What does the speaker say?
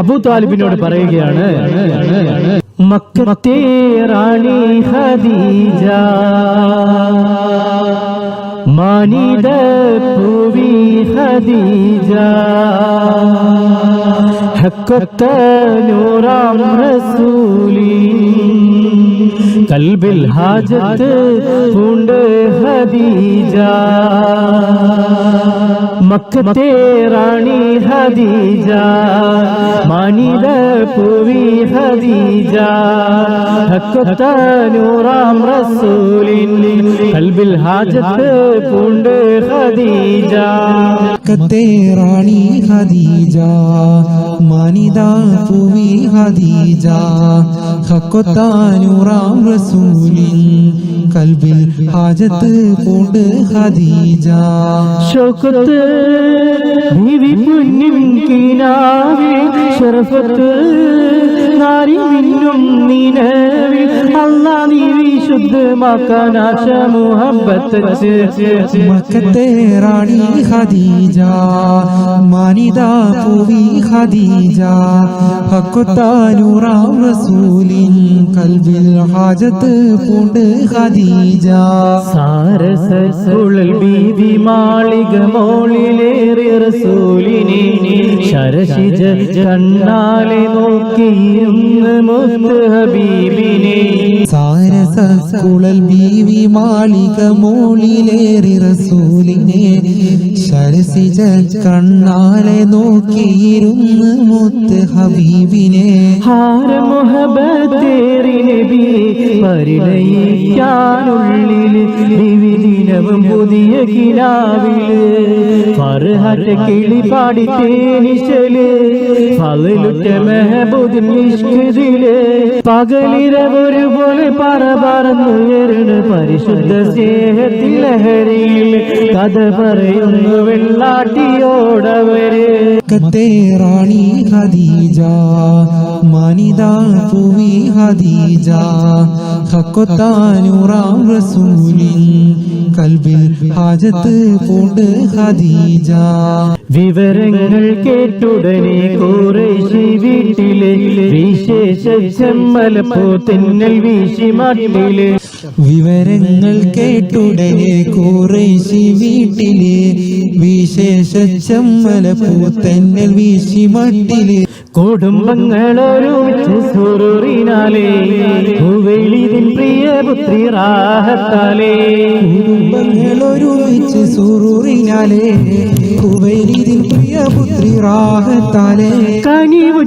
അബൂ താലിബിനോട് പറയുകയാണ്, മക്കത്തെ റാണി ഖദീജ, മാനിദ പൂവി ഖദീജ, ഹഖത്ത നൂറാം റസൂലി, കൽബിൽ ഹാജത്ത് പൂണ്ട് ഖദീജ, മക്കത്തെ റാണി ഖദീജ, മാനിദ പൂവി ഖദീജ, ഹഖത്ത നൂറാം റസൂലിൻ, കൽബിൽ ഹാജത്ത് പൂണ്ട് ഖദീജ. മക്കത്തെ റാണി ഖദീജ, മാനിദ പൂവി ഖദീജ, ഹഖത്ത നൂറാം റസൂലിൻ, കൽബിൽ ഹാജത്ത് പൂണ്ട് ഖദീജ. ശൗക്കത്ത് ബീവി പൊന്നും കിനാവിൽ, ശറഫത്ത് നാരി മിന്നും നിനവിൽ, അല്ലാഹ് നീ വിശുദ്ധമാക്കാൻ ആശ മുഹബ്ബത്ത്. മക്കത്തെ റാണി ഖദീജ, മാനിദ പൂവി ഖദീജ, ഹഖത്ത നൂറാം റസൂലിൻ, കൽബിൽ ഹാജത്ത് പൂണ്ട് ഖദീജ. സാരസസുളൽ ബീവി മാളിക മോളിലേറി റസൂലിനെ, ശരശിജ കണ്ണാലെ നോക്കിയിരുന്ന് മുത്ത് ഹബീബിനെ. സാരസകുളൽ ബീവി മാളിക മോളിലേറി റസൂലിനെ, ശരസിജ കണ്ണാലെ നോക്കിയിരുന്ന് മുത്ത് ഹബീബിനെ. ഹാര മുഹബത്തേറി നബി പരിണയിക്കാനുള്ളിൽ, വിവിധിനവും പുതിയ കിനാവില്, ഫർഹത്ത് കിളി പാടി തേനിശല്, ഫളിലുറ്റ മെഹബൂദിൻ ഇഷ്കിദില്, പകലിരവൊരു പോലെ പറന്നുയരുന്ന പരിശുദ്ധ സ്നേഹത്തിൽ ലഹരിയിൽ, കഥ പറയുന്നു വെള്ളാട്ടിയോടവര്. മക്കത്തെ റാണി ഖദീജ, മാനിദ പൂവി ഖദീജ, ഹഖത്ത നൂറാം റസൂലിൻ, കൽബിൽ ഹാജത്ത് പൂണ്ട് ഖദീജ. വിവരങ്ങൾ കേട്ടുടനെ ഖുറൈശി വീട്ടിലെ, വിശേഷ ചെമ്മലപ്പൂ തെന്നൽ വീശി മട്ടിലെ. വിവരങ്ങൾ കേട്ടുടനെ ഖുറൈശി വീട്ടിലെ, വിശേഷ ചെമ്മലപ്പൂ തെന്നൽ വീശി മട്ടിലെ. കുടുംബങ്ങളൊരുമിച്ച് സുറൂറിനാലേ, ഹുവൈലിദിൻ പ്രിയപുത്രി റാഹത്താലേ. കുടുംബങ്ങളൊരുമിച്ച് സുറൂറിനാലേ, ഹുവൈലിദിൻ പ്രിയപുത്രി റാഹത്താലേ. കനിവ്